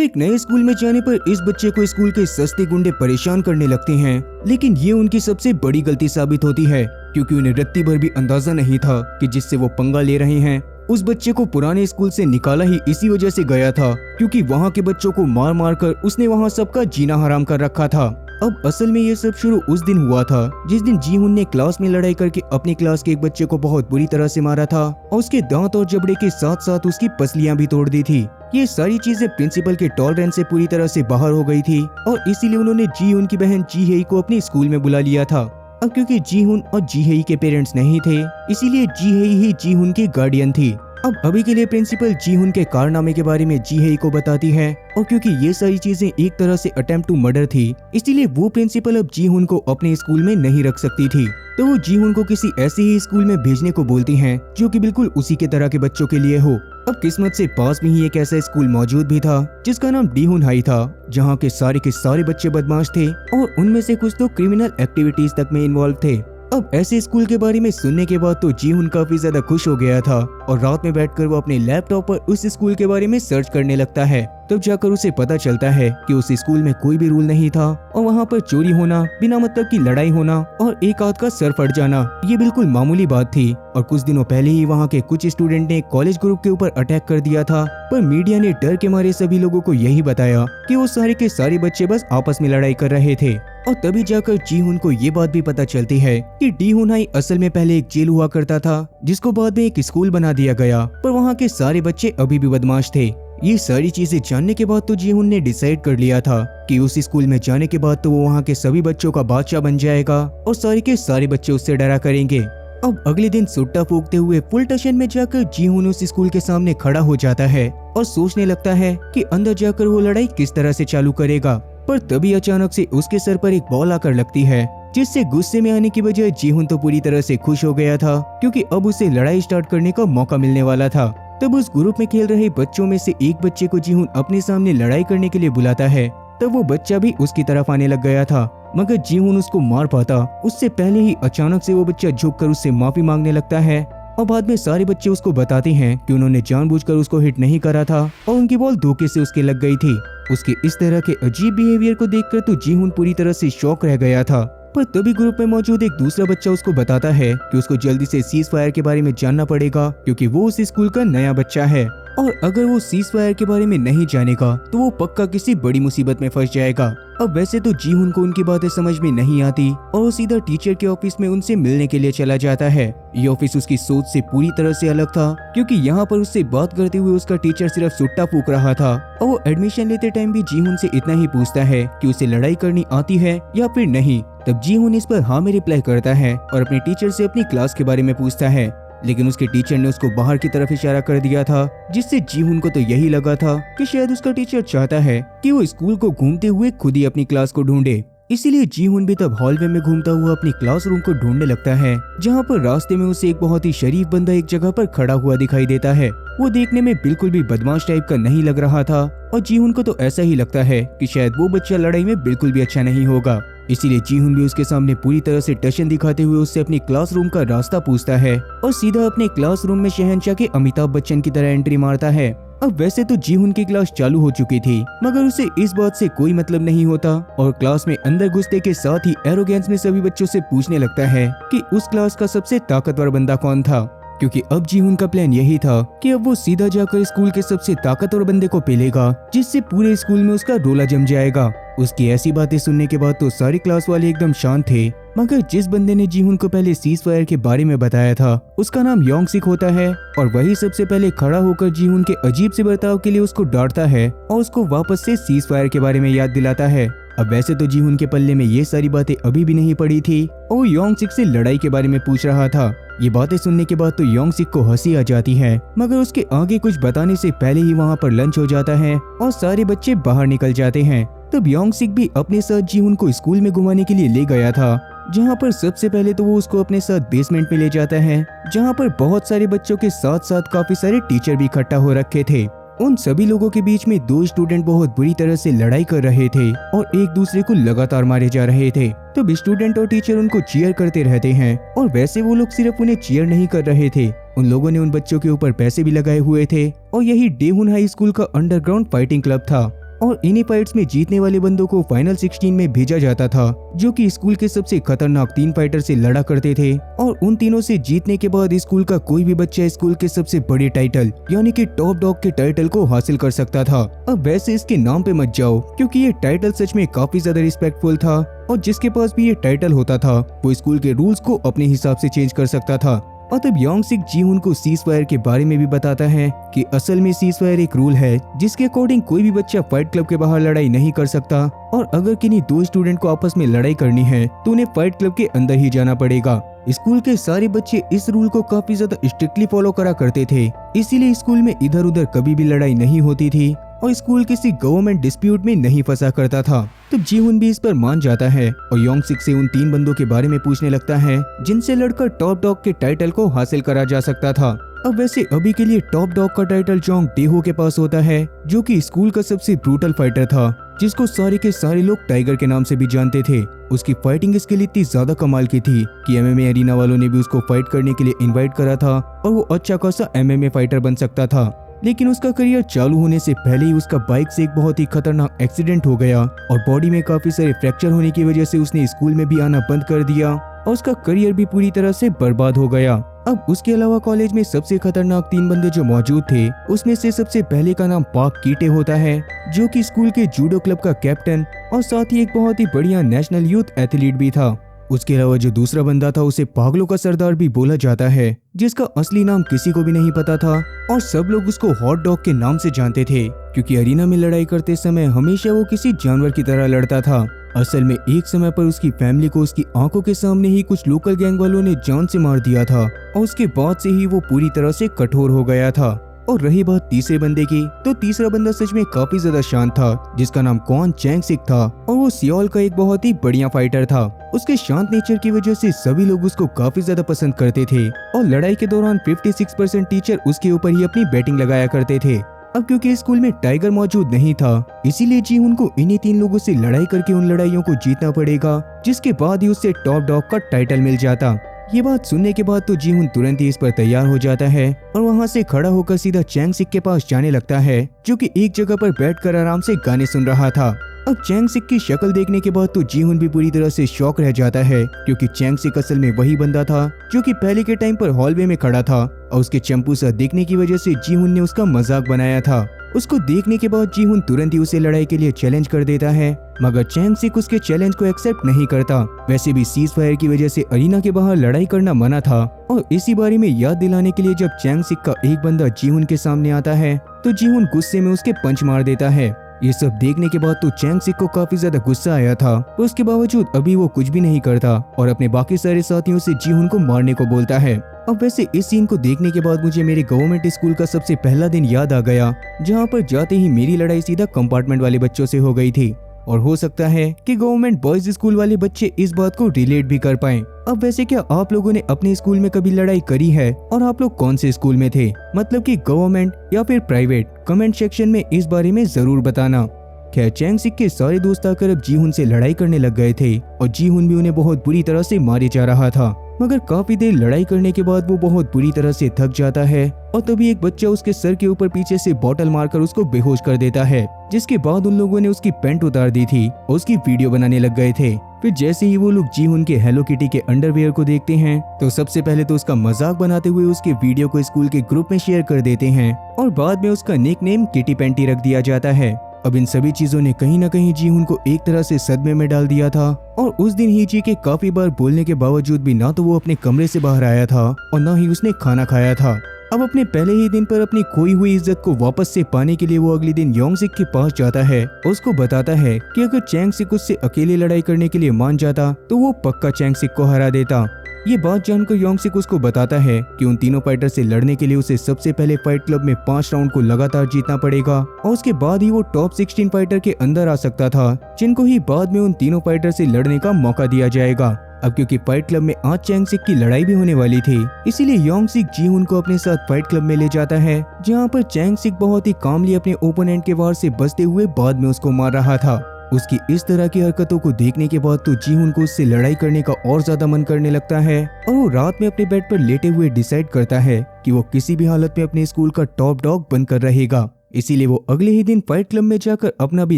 एक नए स्कूल में जाने पर इस बच्चे को स्कूल के सस्ते गुंडे परेशान करने लगते हैं, लेकिन ये उनकी सबसे बड़ी गलती साबित होती है क्योंकि उन्हें रत्ती भर भी अंदाजा नहीं था कि जिससे वो पंगा ले रहे हैं। उस बच्चे को पुराने स्कूल से निकाला ही इसी वजह से गया था क्योंकि वहाँ के बच्चों को मार मार कर उसने वहाँ सबका जीना हराम कर रखा था। अब असल में ये सब शुरू उस दिन हुआ था जिस दिन जीहुन ने क्लास में लड़ाई करके अपनी क्लास के एक बच्चे को बहुत बुरी तरह से मारा था और उसके दांत और जबड़े के साथ साथ उसकी पसलियां भी तोड़ दी थी। ये सारी चीजें प्रिंसिपल के टॉलरेंस से पूरी तरह से बाहर हो गई थी और इसीलिए उन्होंने जीहुन की बहन जीहेई को अपने स्कूल में बुला लिया था। अब क्योंकि जीहुन और जीहेई के पेरेंट्स नहीं थे, इसीलिए जीहेई ही जीहुन की गार्डियन थी। अब अभी के लिए प्रिंसिपल जीहुन के कारनामे के बारे में जीहेई को बताती है और क्योंकि ये सारी चीजें एक तरह से अटेम्प्ट टू मर्डर थी, इसीलिए वो प्रिंसिपल अब जीहुन को अपने स्कूल में नहीं रख सकती थी। तो वो जीहुन को किसी ऐसे ही स्कूल में भेजने को बोलती हैं जो कि बिल्कुल उसी के तरह के बच्चों के लिए हो। अब किस्मत से पास में ही एक ऐसा स्कूल मौजूद भी था जिसका नाम डीहुन हाई था, जहाँ के सारे बच्चे बदमाश थे और उनमें से कुछ तो क्रिमिनल एक्टिविटीज तक में इन्वॉल्व थे। अब ऐसे स्कूल के बारे में सुनने के बाद तो जीहुन काफी ज्यादा खुश हो गया था और रात में बैठकर वो अपने लैपटॉप पर उस स्कूल के बारे में सर्च करने लगता है। तब जाकर उसे पता चलता है कि उस स्कूल में कोई भी रूल नहीं था और वहाँ पर चोरी होना, बिना मतलब की लड़ाई होना और एक आध का सर फट जाना ये बिल्कुल मामूली बात थी। और कुछ दिनों पहले ही वहाँ के कुछ स्टूडेंट ने कॉलेज ग्रुप के ऊपर अटैक कर दिया था, पर मीडिया ने डर के मारे सभी लोगों को यही बताया कि वो सारे के सारे बच्चे बस आपस में लड़ाई कर रहे थे। और तभी जाकर जीहुन को ये बात भी पता चलती है कि डीहुन हाई असल में पहले एक जेल हुआ करता था जिसको बाद में एक स्कूल बना दिया गया, पर वहाँ के सारे बच्चे अभी भी बदमाश थे। ये सारी चीजें जानने के बाद तो जीहुन ने डिसाइड कर लिया था कि उस स्कूल में जाने के बाद तो वो वहाँ के सभी बच्चों का बादशाह बन जाएगा और सारे के सारे बच्चे उससे डरा करेंगे। अब अगले दिन सुट्टा फूकते हुए फुल टशन में जाकर जीहुन उस स्कूल के सामने खड़ा हो जाता है और सोचने लगता है कि अंदर जाकर वो लड़ाई किस तरह से चालू करेगा। पर तभी अचानक से उसके सर पर एक बॉल आकर लगती है, जिससे गुस्से में आने की बजाय जीहुन तो पूरी तरह से खुश हो गया था क्योंकि अब उसे लड़ाई स्टार्ट करने का मौका मिलने वाला था। तब उस ग्रुप में खेल रहे बच्चों में से एक बच्चे को जीहुन अपने सामने लड़ाई करने के लिए बुलाता है। तब वो बच्चा भी उसकी तरफ आने लग गया था, मगर जीहुन उसको मार पाता उससे पहले ही अचानक से वो बच्चा झुककर उससे माफी मांगने लगता है और बाद में सारे बच्चे उसको बताते हैं कि उन्होंने जानबूझकर उसको हिट नहीं करा था और उनकी बॉल धोखे से उसके लग गई थी। उसके इस तरह के अजीब बिहेवियर को देखकर तो जीहुन पूरी तरह से शॉक रह गया था। पर तभी ग्रुप में मौजूद एक दूसरा बच्चा उसको बताता है कि उसको जल्दी से सीज फायर के बारे में जानना पड़ेगा क्योंकि वो उस स्कूल का नया बच्चा है और अगर वो सीज फायर के बारे में नहीं जानेगा तो वो पक्का किसी बड़ी मुसीबत में फंस जाएगा। अब वैसे तो जीहुन को उनकी बातें समझ में नहीं आती और वो सीधा टीचर के ऑफिस में उनसे मिलने के लिए चला जाता है। ये ऑफिस उसकी सोच से पूरी तरह से अलग था क्योंकि यहाँ पर उससे बात करते हुए उसका टीचर सिर्फ सुट्टा फूक रहा था और वो एडमिशन लेते टाइम भी जीहुन से इतना ही पूछता है कि उसे लड़ाई करनी आती है या फिर नहीं। तब जीहुन इस पर हाँ में रिप्लाई करता है और अपने टीचर से अपनी क्लास के बारे में पूछता है, लेकिन उसके टीचर ने उसको बाहर की तरफ इशारा कर दिया था, जिससे जीहुन को तो यही लगा था कि शायद उसका टीचर चाहता है कि वो स्कूल को घूमते हुए खुद ही अपनी क्लास को ढूंढे। इसीलिए जीहुन भी तब हॉलवे में घूमता हुआ अपनी क्लासरूम को ढूंढने लगता है, जहाँ पर रास्ते में उसे एक बहुत ही शरीफ बंदा एक जगह पर खड़ा हुआ दिखाई देता है। वो देखने में बिल्कुल भी बदमाश टाइप का नहीं लग रहा था और जीहुन को तो ऐसा ही लगता है कि शायद वो बच्चा लड़ाई में बिल्कुल भी अच्छा नहीं होगा। इसीलिए जीहुन भी उसके सामने पूरी तरह से टशन दिखाते हुए उससे अपनी क्लासरूम का रास्ता पूछता है और सीधा अपने क्लासरूम में शहंशाह के अमिताभ बच्चन की तरह एंट्री मारता है। अब वैसे तो जीहुन की क्लास चालू हो चुकी थी, मगर उसे इस बात से कोई मतलब नहीं होता और क्लास में अंदर घुसते के साथ ही एरोगेंस में सभी बच्चों से पूछने लगता है कि उस क्लास का सबसे ताकतवर बंदा कौन था, क्योंकि अब जीहुन का प्लान यही था कि अब वो सीधा जाकर स्कूल के सबसे ताकतवर बंदे को पेलेगा, जिससे पूरे स्कूल में उसका रोला जम जाएगा। उसकी ऐसी बातें सुनने के बाद तो सारी क्लास वाले एकदम शांत थे, मगर जिस बंदे ने जीहुन को पहले सीज फायर के बारे में बताया था उसका नाम योंग सिक होता है और वही सबसे पहले खड़ा होकर जीहुन के अजीब से बर्ताव के लिए उसको डांटता है और उसको वापस से सीज फायर के बारे में याद दिलाता है। अब वैसे तो जीहुन के पल्ले में ये सारी बातें अभी भी नहीं पड़ी थी और योंग सिक से लड़ाई के बारे में पूछ रहा था। ये बातें सुनने के बाद तो योंग सिक को हंसी आ जाती है, मगर उसके आगे कुछ बताने से पहले ही वहाँ पर लंच हो जाता है और सारे बच्चे बाहर निकल जाते हैं। तब योंग सिक भी अपने साथ जीहुन को स्कूल में घुमाने के लिए ले गया था, जहाँ पर सबसे पहले तो वो उसको अपने साथ बेसमेंट में ले जाता है, जहाँ पर बहुत सारे बच्चों के साथ साथ काफी सारे टीचर भी इकट्ठा हो रखे थे। उन सभी लोगों के बीच में दो स्टूडेंट बहुत बुरी तरह से लड़ाई कर रहे थे और एक दूसरे को लगातार मारे जा रहे थे। तब स्टूडेंट और टीचर उनको चीयर करते रहते हैं और वैसे वो लोग सिर्फ उन्हें चीयर नहीं कर रहे थे, उन लोगों ने उन बच्चों के ऊपर पैसे भी लगाए हुए थे और यही डेहुन हाई स्कूल का अंडरग्राउंड फाइटिंग क्लब था। और इन्हीं फाइट्स में जीतने वाले बंदों को फाइनल 16 में भेजा जाता था, जो कि स्कूल के सबसे खतरनाक 3 फाइटर से लड़ा करते थे। और उन तीनों से जीतने के बाद स्कूल का कोई भी बच्चा स्कूल के सबसे बड़े टाइटल यानी कि टॉप डॉग के टाइटल को हासिल कर सकता था। अब वैसे इसके नाम पे मत जाओ, क्योंकि ये टाइटल सच में काफी ज्यादा रिस्पेक्टफुल था और जिसके पास भी ये टाइटल होता था वो स्कूल के रूल्स को अपने हिसाब से चेंज कर सकता था। और तब योंगसिक जीहुन को सीजफायर के बारे में भी बताता है कि असल में सीजफायर एक रूल है जिसके अकॉर्डिंग कोई भी बच्चा फाइट क्लब के बाहर लड़ाई नहीं कर सकता, और अगर किन्हीं 2 स्टूडेंट को आपस में लड़ाई करनी है तो उन्हें फाइट क्लब के अंदर ही जाना पड़ेगा। स्कूल के सारे बच्चे इस रूल को काफी ज्यादा स्ट्रिक्टली फॉलो करा करते थे, इसीलिए स्कूल में इधर उधर कभी भी लड़ाई नहीं होती थी और स्कूल किसी गवर्नमेंट डिस्प्यूट में नहीं फंसा करता था। तो जीहुन भी इस पर मान जाता है और योंगसिक से उन 3 बंदों के बारे में पूछने लगता है जिनसे लड़कर टॉप डॉग के टाइटल को हासिल करा जा सकता था। अब वैसे अभी के लिए टॉप डॉग का टाइटल जोंग डेहो के पास होता है, जो कि स्कूल का सबसे ब्रूटल फाइटर था, जिसको सारे के सारे लोग टाइगर के नाम से भी जानते थे। उसकी फाइटिंग स्किल इतनी ज्यादा कमाल की थी कि एमएमए एरिना वालों ने भी उसको फाइट करने के लिए इनवाइट करा था और वो अच्छा खासा एमएमए फाइटर बन सकता था। लेकिन उसका करियर चालू होने से पहले ही उसका बाइक से एक बहुत ही खतरनाक एक्सीडेंट हो गया और बॉडी में काफी सारे फ्रैक्चर होने की वजह से उसने स्कूल में भी आना बंद कर दिया और उसका करियर भी पूरी तरह से बर्बाद हो गया। अब उसके अलावा कॉलेज में सबसे खतरनाक 3 बंदे जो मौजूद थे उसमें से सबसे पहले का नाम पाक कीटे होता है, जो कि स्कूल के जूडो क्लब का कैप्टन और साथ ही एक बहुत ही बढ़िया नेशनल यूथ एथलीट भी था। उसके अलावा जो दूसरा बंदा था उसे पागलों का सरदार भी बोला जाता है, जिसका असली नाम किसी को भी नहीं पता था और सब लोग उसको हॉट डॉग के नाम से जानते थे, क्योंकि अरीना में लड़ाई करते समय हमेशा वो किसी जानवर की तरह लड़ता था। असल में एक समय पर उसकी फैमिली को उसकी आंखों के सामने ही कुछ लोकल गैंग वालों ने जान से मार दिया था और उसके बाद से ही वो पूरी तरह से कठोर हो गया था। और रही बात तीसरे बंदे की, तो तीसरा बंदा सच में काफी ज्यादा शांत था, जिसका नाम क्वान चैंगसिक था और वो सियोल का एक बहुत ही बढ़िया फाइटर था। उसके शांत नेचर की वजह से सभी लोग उसको काफी ज्यादा पसंद करते थे और लड़ाई के दौरान 56% टीचर उसके ऊपर ही अपनी बैटिंग लगाया करते थे। अब क्योंकि स्कूल में टाइगर मौजूद नहीं था, इसीलिए जीहुन को इन्हीं 3 लोगों से लड़ाई करके उन लड़ाइयों को जीतना पड़ेगा, जिसके बाद ही उससे टॉप डॉग का टाइटल मिल जाता। ये बात सुनने के बाद तो जीहुन तुरंत ही इस पर तैयार हो जाता है और वहाँ से खड़ा होकर सीधा चैंगसिक के पास जाने लगता है, जो कि एक जगह पर बैठकर आराम से गाने सुन रहा था। अब चैंगसिक की शक्ल देखने के बाद तो जीहुन भी पूरी तरह से शॉक रह जाता है, क्योंकि चैंगसिक असल में वही बंदा था जो कि पहले के टाइम पर हॉलवे में खड़ा था और उसके चंपू सा देखने की वजह से जीहुन ने उसका मजाक बनाया था। उसको देखने के बाद जीहुन तुरंत ही उसे लड़ाई के लिए चैलेंज कर देता है, मगर चैंगसिक उसके चैलेंज को एक्सेप्ट नहीं करता। वैसे भी सीज फायर की वजह से अरीना के बाहर लड़ाई करना मना था और इसी बारे में याद दिलाने के लिए जब चैंगसिक का एक बंदा जीहुन के सामने आता है तो जीहुन गुस्से में उसके पंच मार देता है। ये सब देखने के बाद तो चैंगसिक को काफी ज्यादा गुस्सा आया था, तो उसके बावजूद अभी वो कुछ भी नहीं करता और अपने बाकी सारे साथियों से जीहुन को मारने को बोलता है। अब वैसे इस सीन को देखने के बाद मुझे मेरे गवर्नमेंट स्कूल का सबसे पहला दिन याद आ गया, जहाँ पर जाते ही मेरी लड़ाई सीधा कंपार्टमेंट वाले बच्चों से हो गई थी। और हो सकता है कि गवर्नमेंट बॉयज स्कूल वाले बच्चे इस बात को रिलेट भी कर पाएं। अब वैसे क्या आप लोगों ने अपने स्कूल में कभी लड़ाई करी है और आप लोग कौन से स्कूल में थे, मतलब कि गवर्नमेंट या फिर प्राइवेट? कमेंट सेक्शन में इस बारे में जरूर बताना। खैर चैंगसिक के सारे दोस्त आकर अब जीहुन से लड़ाई करने लग गए थे और जीहुन भी उन्हें बहुत बुरी तरह से मारे जा रहा था, मगर काफी देर लड़ाई करने के बाद वो बहुत बुरी तरह से थक जाता है और तभी एक बच्चा उसके सर के ऊपर पीछे से बोतल मारकर उसको बेहोश कर देता है, जिसके बाद उन लोगों ने उसकी पैंट उतार दी थी और उसकी वीडियो बनाने लग गए थे। फिर जैसे ही वो लोग जीहुन के हेलो किटी के अंडरवेयर को देखते हैं तो सबसे पहले तो उसका मजाक बनाते हुए उसके वीडियो को स्कूल के ग्रुप में शेयर कर देते हैं और बाद में उसका निक नेम किटी पैंटी रख दिया जाता है। अब इन सभी चीजों ने कहीं न कहीं जीहुन को एक तरह से सदमे में डाल दिया था और उस दिन हीची के काफी बार बोलने के बावजूद भी ना तो वो अपने कमरे से बाहर आया था और ना ही उसने खाना खाया था। अब अपने पहले ही दिन पर अपनी खोई हुई इज्जत को वापस से पाने के लिए वो अगले दिन योंगसिक के पास जाता है और उसको बताता है कि अगर चैंगसिक उससे अकेले लड़ाई करने के लिए मान जाता तो वो पक्का चैंगसिक को हरा देता। ये बात जानकर योंगसिक उसको बताता है कि उन तीनों फाइटर से लड़ने के लिए उसे सबसे पहले फाइट क्लब में 5 राउंड को लगातार जीतना पड़ेगा और उसके बाद ही वो टॉप 16 फाइटर के अंदर आ सकता था, जिनको ही बाद में उन तीनों फाइटर से लड़ने का मौका दिया जाएगा। अब क्योंकि फाइट क्लब में आज चैंगसिक की लड़ाई भी होने वाली थी, इसीलिए योंगसिक जीहुन को अपने साथ फाइट क्लब में ले जाता है, जहाँ पर चैंगसिक बहुत ही कामली अपने ओपोनेंट के वार से बचते हुए बाद में उसको मार रहा था। उसकी इस तरह की हरकतों को देखने के बाद तो जीहुन को उससे लड़ाई करने का और ज्यादा मन करने लगता है और वो रात में अपने बेड पर लेटे हुए डिसाइड करता है कि वो किसी भी हालत में अपने स्कूल का टॉप डॉग बनकर रहेगा। इसीलिए वो अगले ही दिन फाइट क्लब में जाकर अपना भी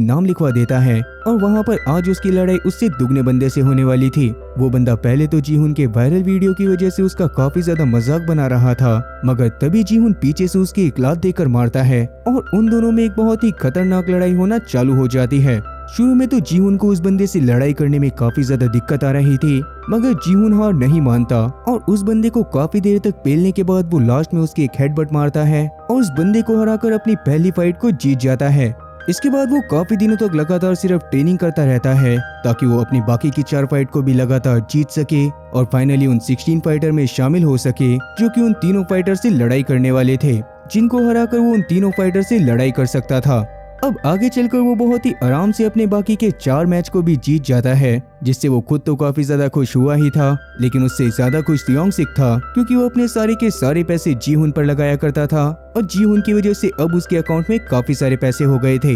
नाम लिखवा देता है और वहाँ पर आज उसकी लड़ाई उससे दुगने बंदे से होने वाली थी। वो बंदा पहले तो जीहुन के वायरल वीडियो की वजह से उसका काफी ज्यादा मजाक बना रहा था, मगर तभी जीहुन पीछे से उसकी एक लात देकर मारता है और उन दोनों में एक बहुत ही खतरनाक लड़ाई होना चालू हो जाती है। शुरू में तो जीहुन को उस बंदे से लड़ाई करने में काफी ज्यादा दिक्कत आ रही थी, मगर जीहुन हार नहीं मानता और उस बंदे को काफी देर तक पेलने के बाद वो लास्ट में उसके एक हेडबट मारता है और उस बंदे को हराकर अपनी पहली फाइट को जीत जाता है। इसके बाद वो काफी दिनों तक लगातार सिर्फ ट्रेनिंग करता रहता है ताकि वो अपनी बाकी की 4 फाइट को भी लगातार जीत सके और फाइनली उन 16 फाइटर में शामिल हो सके जो कि उन तीनों फाइटर से लड़ाई करने वाले थे, जिनको हराकर वो उन तीनों फाइटर से लड़ाई कर सकता था। अब आगे चलकर वो बहुत ही आराम से अपने बाकी के 4 मैच को भी जीत जाता है, जिससे वो खुद तो काफी ज्यादा खुश हुआ ही था, लेकिन उससे ज्यादा खुश योंगसिक था क्योंकि वो अपने सारे के सारे पैसे जीहुन पर लगाया करता था और जीहुन की वजह से अब उसके अकाउंट में काफी सारे पैसे हो गए थे।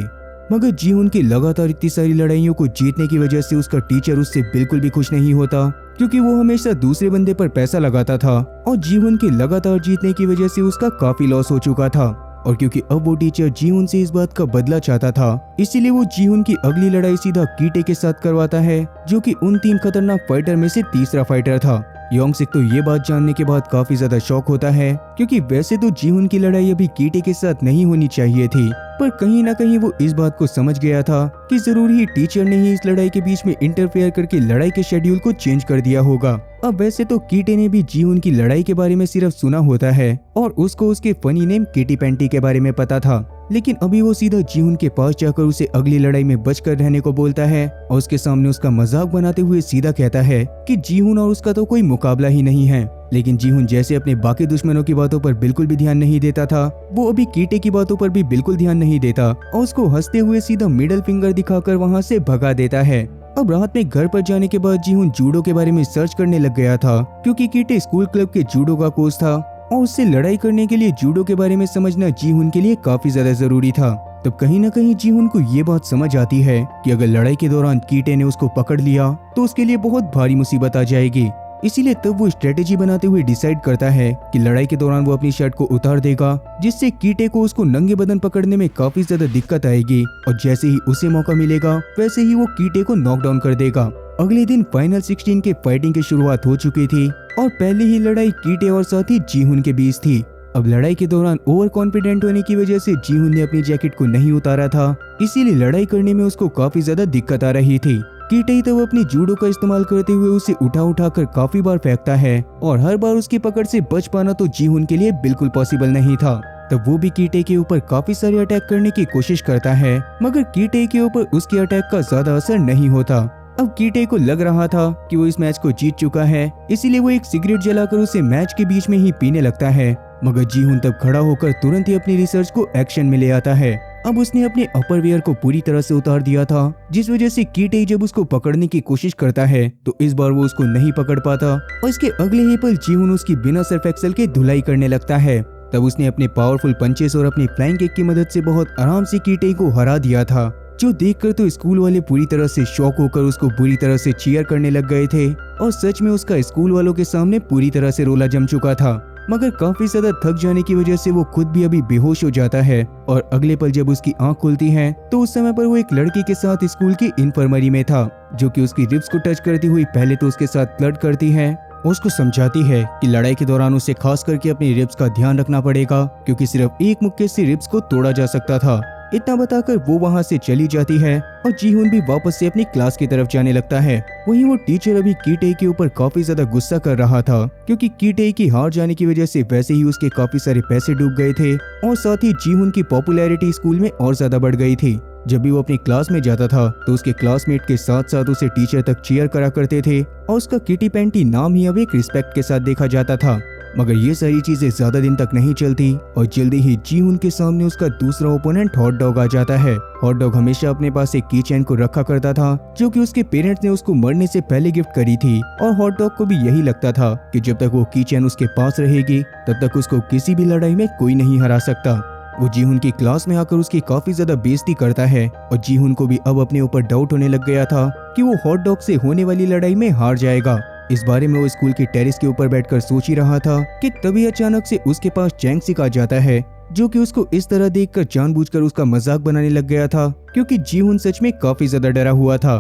मगर जीहुन की लगातार इतनी सारी लड़ाइयों को जीतने की वजह से उसका टीचर उससे बिल्कुल भी खुश नहीं होता, क्योंकि वो हमेशा दूसरे बंदे पर पैसा लगाता था और जीहुन के लगातार जीतने की वजह से उसका काफी लॉस हो चुका था। और क्योंकि अब वो टीचर जीहुन से इस बात का बदला चाहता था, इसीलिए वो जीहुन की अगली लड़ाई सीधा कीटे के साथ करवाता है, जो कि उन 3 खतरनाक फाइटर में से तीसरा फाइटर था। योंगसिक तो ये बात जानने के बाद काफी ज्यादा शॉक होता है, क्योंकि वैसे तो जीहुन की लड़ाई अभी कीटे के साथ नहीं होनी चाहिए थी, पर कहीं ना कहीं वो इस बात को समझ गया था कि जरूर ही टीचर ने ही इस लड़ाई के बीच में इंटरफेयर करके लड़ाई के शेड्यूल को चेंज कर दिया होगा। अब वैसे तो कीटे ने भी जीहुन की लड़ाई के बारे में सिर्फ सुना होता है और उसको उसके फनी नेम किटी पैंटी के बारे में पता था, लेकिन अभी वो सीधा जीहुन के पास जाकर उसे अगली लड़ाई में बचकर रहने को बोलता है और उसके सामने उसका मजाक बनाते हुए सीधा कहता है कि जीहुन और उसका तो कोई मुकाबला ही नहीं है। लेकिन जीहुन जैसे अपने बाकी दुश्मनों की बातों पर बिल्कुल भी ध्यान नहीं देता था, वो अभी कीटे की बातों पर भी बिल्कुल ध्यान नहीं देता और उसको हंसते हुए सीधा मिडिल फिंगर दिखाकर वहाँ से भगा देता है। अब रात में घर पर जाने के बाद जीहुन जूडो के बारे में सर्च करने लग गया था, क्योंकि कीटे स्कूल क्लब के जूडो का कोच था और उससे लड़ाई करने के लिए जूडो के बारे में समझना जीहुन के लिए काफी ज्यादा जरूरी था। तब कहीं ना कहीं जीहुन को ये बात समझ आती है कि अगर लड़ाई के दौरान कीटे ने उसको पकड़ लिया तो उसके लिए बहुत भारी मुसीबत आ जाएगी। इसीलिए तब वो स्ट्रेटेजी बनाते हुए डिसाइड करता है कि लड़ाई के दौरान वो अपनी शर्ट को उतार देगा, जिससे कीटे को उसको नंगे बदन पकड़ने में काफी ज्यादा दिक्कत आएगी और जैसे ही उसे मौका मिलेगा वैसे ही वो कीटे को नॉकडाउन कर देगा। अगले दिन फाइनल 16 के फाइटिंग की शुरुआत हो चुकी थी और पहली ही लड़ाई कीटे और साथी जीहुन के बीच थी। अब लड़ाई के दौरान ओवर कॉन्फिडेंट होने की वजह से जीहुन ने अपनी जैकेट को नहीं उतारा था, इसीलिए लड़ाई करने में उसको काफी ज्यादा दिक्कत आ रही थी। कीटे तब अपनी जूडो का इस्तेमाल करते हुए उसे उठा कर काफी बार फेंकता है और हर बार उसकी पकड़ से बच पाना तो जीहुन के लिए बिल्कुल पॉसिबल नहीं था। तब वो भी कीटे के ऊपर काफी सारे अटैक करने की कोशिश करता है, मगर कीटे के ऊपर उसके अटैक का ज्यादा असर नहीं होता। अब कीटे को लग रहा था कि वो इस मैच को जीत चुका है, इसीलिए वो एक सिगरेट जलाकर उसे मैच के बीच में ही पीने लगता है, मगर जीहुन तब खड़ा होकर तुरंत ही अपनी रिसर्च को एक्शन में ले आता है। अब उसने अपने अपर वेयर को पूरी तरह से उतार दिया था, जिस वजह से कीटे जब उसको पकड़ने की कोशिश करता है तो इस बार वो उसको नहीं पकड़ पाता और इसके अगले ही पल जीहुन उसकी बिना सर्फ एक्सेल के धुलाई करने लगता है। तब उसने अपने पावरफुल पंचेस और अपनी फ्लाइंग किक की मदद से बहुत आराम से कीटे को हरा दिया था, जो देखकर तो स्कूल वाले पूरी तरह से शॉक होकर उसको बुरी तरह से चीयर करने लग गए थे और सच में उसका स्कूल वालों के सामने पूरी तरह से रोला जम चुका था। मगर काफी ज्यादा थक जाने की वजह से वो खुद भी अभी बेहोश हो जाता है और अगले पल जब उसकी आंख खुलती है तो उस समय पर वो एक लड़की के साथ स्कूल की इन्फर्मरी में था, जो कि उसकी रिब्स को टच करती हुई पहले तो उसके साथ फ्लर्ट करती है और उसको समझाती है कि लड़ाई के दौरान उसे खास करके अपनी रिब्स का ध्यान रखना पड़ेगा, क्योंकि सिर्फ एक मुक्के से रिब्स को तोड़ा जा सकता था। इतना बताकर वो वहाँ से चली जाती है और जीहुन भी वापस से अपनी क्लास की तरफ जाने लगता है। वहीं वो टीचर अभी कीटे के ऊपर काफी ज्यादा गुस्सा कर रहा था, क्योंकि कीटे की हार जाने की वजह से वैसे ही उसके काफी सारे पैसे डूब गए थे और साथ ही जीहुन की पॉपुलैरिटी स्कूल में और ज्यादा बढ़ गई थी। जब भी वो अपनी क्लास में जाता था तो उसके क्लासमेट के साथ साथ उसे टीचर तक चीयर करा करते थे और उसका किटी पैंटी नाम ही अब एक रिस्पेक्ट के साथ देखा जाता था। मगर ये सारी चीजें ज्यादा दिन तक नहीं चलती और जल्दी ही जीहुन के सामने उसका दूसरा ओपोनेंट हॉट डॉग आ जाता है। हॉट डॉग हमेशा अपने पास एक की चेन को रखा करता था, जो कि उसके पेरेंट्स ने उसको मरने से पहले गिफ्ट करी थी और हॉट डॉग को भी यही लगता था कि जब तक वो की चेन उसके पास रहेगी तब तक उसको किसी भी लड़ाई में कोई नहीं हरा सकता। वो जीहुन की क्लास में आकर उसकी काफी ज्यादा बेइज्जती करता है और जीहुन को भी अब अपने ऊपर डाउट होने लग गया था कि वो हॉट डॉग से होने वाली लड़ाई में हार जाएगा। इस बारे में वो स्कूल की टेरेस के ऊपर बैठकर सोच ही रहा था कि तभी अचानक से उसके पास चैंगसिक आ जाता है जो कि उसको इस तरह देखकर जानबूझकर उसका मजाक बनाने लग गया था, क्योंकि जीहुन सच में काफी ज्यादा डरा हुआ था।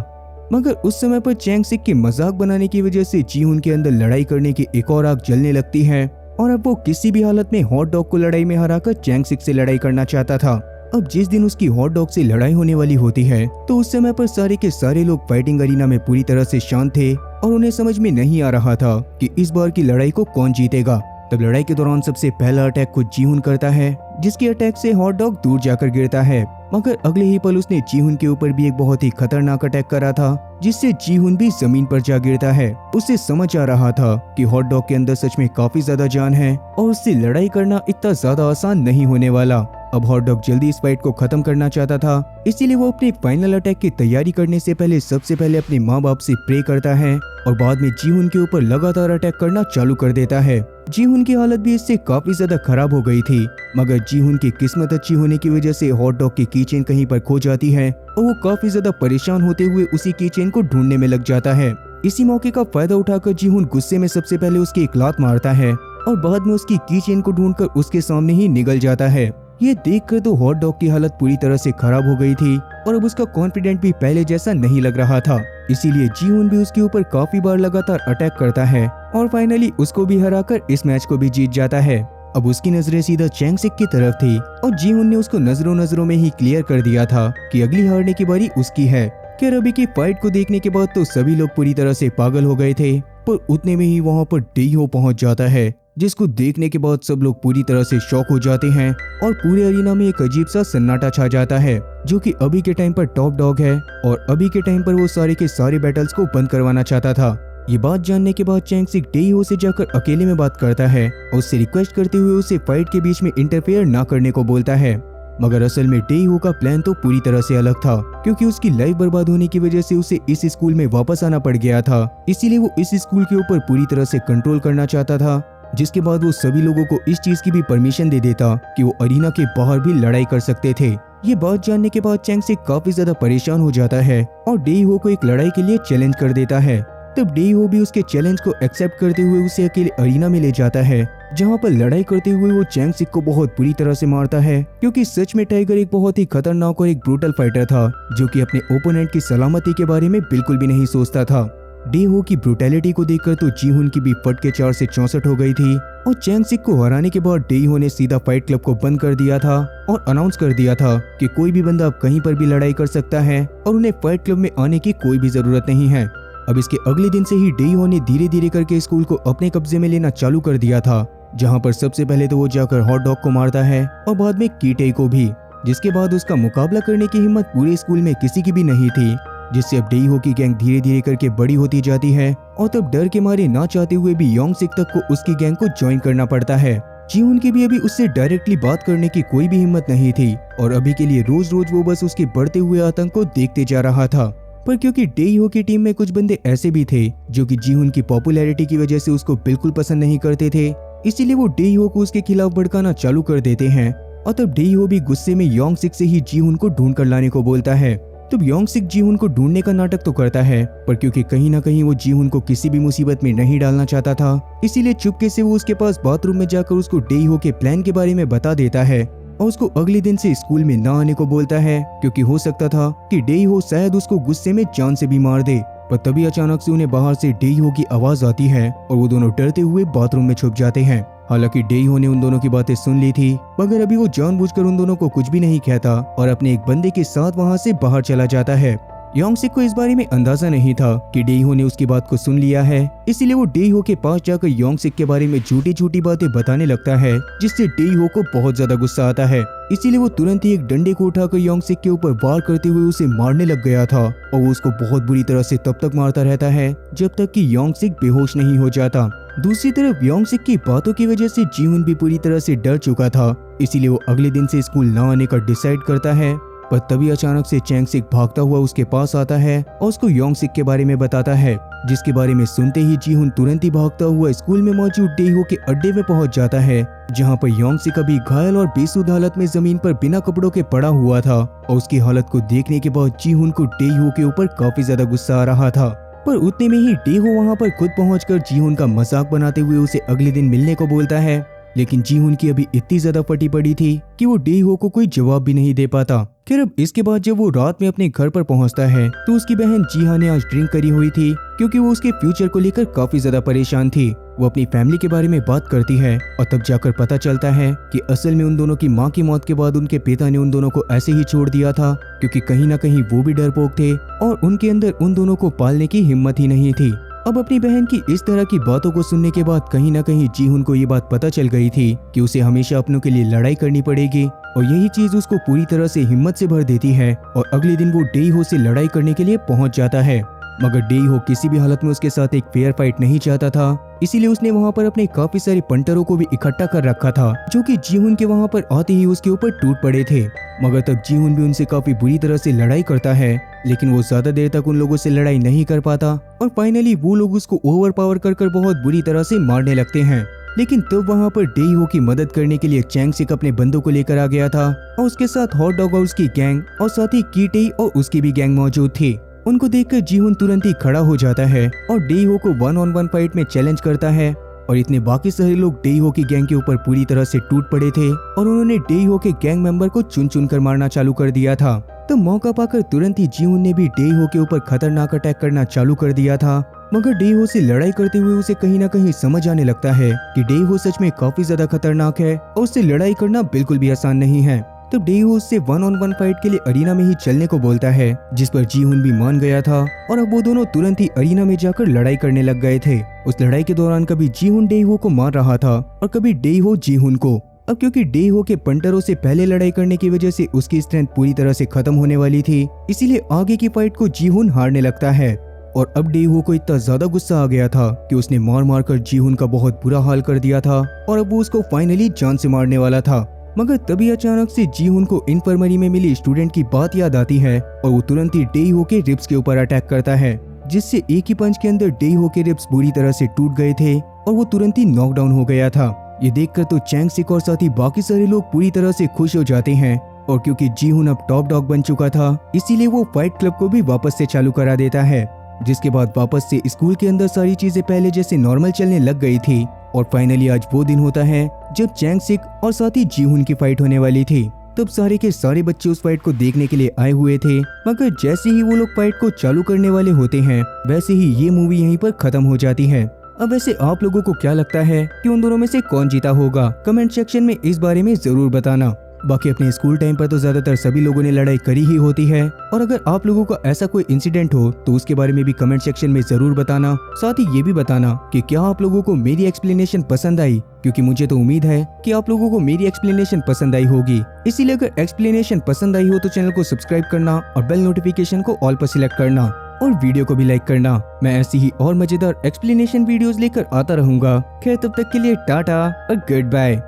मगर उस समय पर चैंग सिक के मजाक बनाने की वजह से जीहुन के अंदर लड़ाई करने की एक और आग जलने लगती है और अब वो किसी भी हालत में हॉट डॉग को लड़ाई में हराकर चैंग सिक से लड़ाई करना चाहता था। अब जिस दिन उसकी हॉट डॉग से लड़ाई होने वाली होती है तो उस समय पर सारे के सारे लोग फाइटिंग अरीना में पूरी तरह से शांत थे और उन्हें समझ में नहीं आ रहा था कि इस बार की लड़ाई को कौन जीतेगा। तब लड़ाई के दौरान सबसे पहला अटैक खुद जीहुन करता है, जिसके अटैक से हॉट डॉग दूर जाकर गिरता है। मगर अगले ही पल उसने जीहुन के ऊपर भी एक बहुत ही खतरनाक अटैक करा था, जिससे जीहुन भी जमीन पर जा गिरता है। उसे समझ आ रहा था कि हॉट डॉग के अंदर सच में काफी ज्यादा जान है और उससे लड़ाई करना इतना ज्यादा आसान नहीं होने वाला। अब हॉट डॉग जल्दी इस फाइट को खत्म करना चाहता था, इसीलिए वो अपने फाइनल अटैक की तैयारी करने से पहले सबसे पहले अपने माँ बाप से प्रे करता है और बाद में जीहुन के ऊपर लगातार अटैक करना चालू कर देता है। जीहुन की हालत भी इससे काफी ज्यादा खराब हो गई थी, मगर जीहुन की किस्मत अच्छी होने की वजह से हॉट डॉग की कीचेन कहीं पर खो जाती है और वो काफी ज्यादा परेशान होते हुए उसी कीचेन को ढूंढने में लग जाता है। इसी मौके का फायदा उठाकर जीहुन गुस्से में सबसे पहले उसकी एक लात मारता है और बाद में उसकी कीचेन को ढूंढकर उसके सामने ही निगल जाता है। ये देखकर तो हॉट डॉग की हालत पूरी तरह से खराब हो गई थी और अब उसका कॉन्फिडेंट भी पहले जैसा नहीं लग रहा था। इसीलिए जीहुन भी उसके ऊपर काफी बार लगातार अटैक करता है और फाइनली उसको भी हराकर इस मैच को भी जीत जाता है। अब उसकी नजरें सीधा चैंग सिक की तरफ थी और जीहुन ने उसको नजरों में ही क्लियर कर दिया था कि अगली हारने की बारी उसकी है। खैर अभी की फाइट को देखने के बाद तो सभी लोग पूरी तरह से पागल हो गए थे, पर उतने में ही वहाँ पर डेइहो पहुँच जाता है, जिसको देखने के बाद सब लोग पूरी तरह से शॉक हो जाते हैं और पूरे अरीना में एक अजीब सा सन्नाटा छा जाता है, जो कि अभी के टाइम पर टॉप डॉग है और अभी के टाइम पर वो सारे के सारे बैटल्स को बंद करवाना चाहता था। ये बात जानने के बाद चैंग सिक डेइहो से जाकर अकेले में बात करता है और उससे रिक्वेस्ट करते हुए उसे फाइट के बीच में इंटरफेयर ना करने को बोलता है। मगर असल में डेइहो का प्लान तो पूरी तरह से अलग था, क्योंकि उसकी लाइफ बर्बाद होने की वजह से उसे इस स्कूल में वापस आना पड़ गया था। इसीलिए वो इस स्कूल के ऊपर पूरी तरह से कंट्रोल करना चाहता था, जिसके बाद वो सभी लोगों को इस चीज की भी परमिशन दे देता कि वो अरीना के बाहर भी लड़ाई कर सकते थे। ये बात जानने के बाद चैंग सिक काफी ज्यादा परेशान हो जाता है और डेइहो को एक लड़ाई के लिए चैलेंज कर देता है। तब डेइहो भी उसके चैलेंज को एक्सेप्ट करते हुए उसे अकेले अरीना में ले जाता है, जहाँ पर लड़ाई करते हुए वो चैंग सिक को बहुत बुरी तरह से मारता है, क्योंकि सच में टाइगर एक बहुत ही खतरनाक और एक ब्रूटल फाइटर था, जो कि अपने ओपोनेंट की सलामती के बारे में बिल्कुल भी नहीं सोचता था। डेइहो की ब्रूटैलिटी को देखकर तो जीहुन की भी फट के 4 से 64 हो गई थी और चैंग सिक को हराने के बाद डेइहो ने सीधा फाइट क्लब को बंद कर दिया था और अनाउंस कर दिया था कि कोई भी बंदा अब कहीं पर भी लड़ाई कर सकता है और उन्हें फाइट क्लब में आने की कोई भी जरूरत नहीं है। अब इसके अगले दिन से ही डेइहो ने धीरे धीरे करके स्कूल को अपने कब्जे में लेना चालू कर दिया था, जहाँ पर सबसे पहले तो वो जाकर हॉट डॉग को मारता है और बाद में कीटे को भी, जिसके बाद उसका मुकाबला करने की हिम्मत पूरे स्कूल में किसी की भी नहीं थी, जिससे अब डेइहो की गैंग धीरे धीरे करके बड़ी होती जाती है और तब डर के मारे ना चाहते हुए भी योंग सिक तक को उसकी गैंग को ज्वाइन करना पड़ता है। जीहुन की भी अभी उससे डायरेक्टली बात करने की कोई भी हिम्मत नहीं थी और अभी के लिए रोज रोज वो बस उसके बढ़ते हुए आतंक को देखते जा रहा था। पर क्योंकि डेइहो की टीम में कुछ बंदे ऐसे भी थे जो कि जीहुन की पॉपुलैरिटी की वजह से उसको बिल्कुल पसंद नहीं करते थे, इसीलिए वो डेइहो को उसके खिलाफ भड़काना चालू कर देते हैं और तब डेइहो भी गुस्से में योंग सिक से ही जीहुन को ढूंढ कर लाने को बोलता है। तब योंग सिक जीहुन को ढूंढने का नाटक तो करता है, पर क्योंकि कहीं ना कहीं वो जीहुन को किसी भी मुसीबत में नहीं डालना चाहता था, इसीलिए चुपके से वो उसके पास बाथरूम में जाकर उसको डेइहो के प्लान के बारे में बता देता है और उसको अगले दिन से स्कूल में ना आने को बोलता है, क्योंकि हो सकता था कि डेइहो शायद उसको गुस्से में जान से भी मार दे। पर तभी अचानक से उन्हें बाहर से डेइहो की आवाज आती है और वो दोनों डरते हुए बाथरूम में छुप जाते हैं। हालांकि डेइहो ने उन दोनों की बातें सुन ली थी, मगर अभी वो जानबूझकर उन दोनों को कुछ भी नहीं कहता और अपने एक बंदे के साथ वहां से बाहर चला जाता है। योंग सिक को इस बारे में अंदाजा नहीं था कि डेइहो ने उसकी बात को सुन लिया है, इसीलिए वो डेइहो के पास जाकर योंग सिक के बारे में झूठी झूठी बातें बताने लगता है, जिससे डेइहो को बहुत ज्यादा गुस्सा आता है। इसीलिए वो तुरंत ही एक डंडे को उठाकर योंग सिक के ऊपर वार करते हुए उसे मारने लग गया था और वो उसको बहुत बुरी तरह से तब तक मारता रहता है जब तक कि योंग सिक बेहोश नहीं हो जाता। दूसरी तरफ योंग सिक की बातों की वजह से जीहुन भी पूरी तरह से डर चुका था, इसीलिए वो अगले दिन से स्कूल न आने का डिसाइड करता है। पर तभी अचानक से चैंग सिक भागता हुआ उसके पास आता है और उसको योंग सिक के बारे में बताता है, जिसके बारे में सुनते ही जीहुन तुरंत ही भागता हुआ स्कूल में मौजूद डेइहो के अड्डे में पहुंच जाता है, जहां पर योंग सिक अभी घायल और बेसुध हालत में जमीन पर बिना कपड़ों के पड़ा हुआ था और उसकी हालत को देखने के बाद जीहुन को डेइहो के ऊपर काफी ज्यादा गुस्सा आ रहा था। पर उतने में ही डेइहो वहां पर खुद पहुंचकर जीहुन का मजाक बनाते हुए उसे अगले दिन मिलने को बोलता है। लेकिन जीहुन की अभी इतनी ज्यादा फटी पड़ी थी कि वो डेहो को कोई जवाब भी नहीं दे पाता। फिर अब इसके बाद जब वो रात में अपने घर पर पहुंचता है तो उसकी बहन जीहा ने आज ड्रिंक करी हुई थी, क्योंकि वो उसके फ्यूचर को लेकर काफी ज्यादा परेशान थी। वो अपनी फैमिली के बारे में बात करती है और तब जाकर पता चलता है कि असल में उन दोनों की मां की मौत के बाद उनके पिता ने उन दोनों को ऐसे ही छोड़ दिया था, क्योंकि कहीं ना कहीं वो भी डरपोक थे और उनके अंदर उन दोनों को पालने की हिम्मत ही नहीं थी। अब अपनी बहन की इस तरह की बातों को सुनने के बाद कहीं ना कहीं जीहुन को ये बात पता चल गई थी कि उसे हमेशा अपनों के लिए लड़ाई करनी पड़ेगी, और यही चीज उसको पूरी तरह से हिम्मत से भर देती है और अगले दिन वो डेहो से लड़ाई करने के लिए पहुंच जाता है। मगर डेहो किसी भी हालत में उसके साथ एक फेयर फाइट नहीं चाहता था, इसीलिए उसने वहां पर अपने काफी सारे पंटरों को भी इकट्ठा कर रखा था, जो कि जीहुन के वहां पर आते ही उसके ऊपर टूट पड़े थे। मगर तब जीहुन भी उनसे काफी बुरी तरह से लड़ाई करता है, लेकिन वो ज्यादा देर तक उन लोगों से लड़ाई नहीं कर पाता और फाइनली वो लोग उसको ओवर पावर कर बहुत बुरी तरह से मारने लगते हैं। लेकिन तब वहां पर डेहो की मदद करने के लिए चैंगसिक अपने बंदों को लेकर आ गया था और उसके साथ हॉट डॉग हाउस की गैंग और साथ ही कीटेई और उसकी भी गैंग मौजूद थी। उनको देखकर जीहुन तुरंत ही खड़ा हो जाता है और डेहो को 1-on-1 फाइट में चैलेंज करता है, और इतने बाकी सारे लोग डेहो की गैंग के ऊपर पूरी तरह से टूट पड़े थे और उन्होंने डेहो के गैंग मेंबर को चुन चुन कर मारना चालू कर दिया था। तो मौका पाकर तुरंत ही जीहुन ने भी डेहो के ऊपर खतरनाक अटैक करना चालू कर दिया था। मगर डेहो से लड़ाई करते हुए उसे कहीं ना कहीं समझ आने लगता है कि डेहो सच में काफी ज्यादा खतरनाक है और उससे लड़ाई करना बिल्कुल भी आसान नहीं है। तब डेहो उससे 1-on-1 फाइट के लिए अरीना में ही चलने को बोलता है, जिस पर जीहुन भी मान गया था और अब वो दोनों तुरंत ही अरीना में जाकर लड़ाई करने लग गए थे। उस लड़ाई के दौरान कभी जीहुन डेहो को मार रहा था और कभी डेहो जीहुन को। अब क्योंकि डेहो के पंटरों से पहले लड़ाई करने की वजह से उसकी स्ट्रेंथ पूरी तरह से खत्म होने वाली थी, इसीलिए आगे की फाइट को जीहुन हारने लगता है। और अब डेहो को इतना ज्यादा गुस्सा आ गया था कि उसने मार मार कर जीहुन का बहुत बुरा हाल कर दिया था और अब वो उसको फाइनली जान से मारने वाला था। मगर तभी अचानक से जीहुन को इन्फर्मरी में मिली स्टूडेंट की बात याद आती है और वो तुरंत ही डेहो के रिब्स के ऊपर अटैक करता है, जिससे एक ही पंच के अंदर डेहो के रिब्स बुरी तरह से टूट गए थे और वो तुरंत ही नॉकडाउन हो गया था। ये देखकर तो चैंगसिक और साथ ही बाकी सारे लोग पूरी तरह से खुश हो जाते हैं, और क्योंकि जीहुन अब टॉप डॉग बन चुका था इसीलिए वो फाइट क्लब को भी वापस से चालू करा देता है, जिसके बाद वापस से स्कूल के अंदर सारी चीजें पहले जैसे नॉर्मल चलने लग गई थी। और फाइनली आज वो दिन होता है जब चैंगसिक और साथ ही जीहुन की फाइट होने वाली थी। तब सारे के सारे बच्चे उस फाइट को देखने के लिए आए हुए थे, मगर जैसे ही वो लोग फाइट को चालू करने वाले होते हैं वैसे ही ये मूवी यहीं पर खत्म हो जाती है। अब वैसे आप लोगों को क्या लगता है कि उन दोनों में से कौन जीता होगा? कमेंट सेक्शन में इस बारे में जरूर बताना। बाकी अपने स्कूल टाइम पर तो ज्यादातर सभी लोगों ने लड़ाई करी ही होती है, और अगर आप लोगों का ऐसा कोई इंसिडेंट हो तो उसके बारे में भी कमेंट सेक्शन में जरूर बताना। साथ ही ये भी बताना कि क्या आप लोगों को मेरी एक्सप्लेनेशन पसंद आई, क्योंकि मुझे तो उम्मीद है कि आप लोगों को मेरी एक्सप्लेनेशन पसंद आई होगी। इसीलिए अगर एक्सप्लेनेशन पसंद आई हो तो चैनल को सब्सक्राइब करना और बेल नोटिफिकेशन को ऑल पर सिलेक्ट करना और वीडियो को भी लाइक करना। मैं ऐसी ही और मजेदार एक्सप्लेनेशन वीडियोस लेकर आता रहूंगा। खैर तब तक के लिए टाटा और गुड बाय।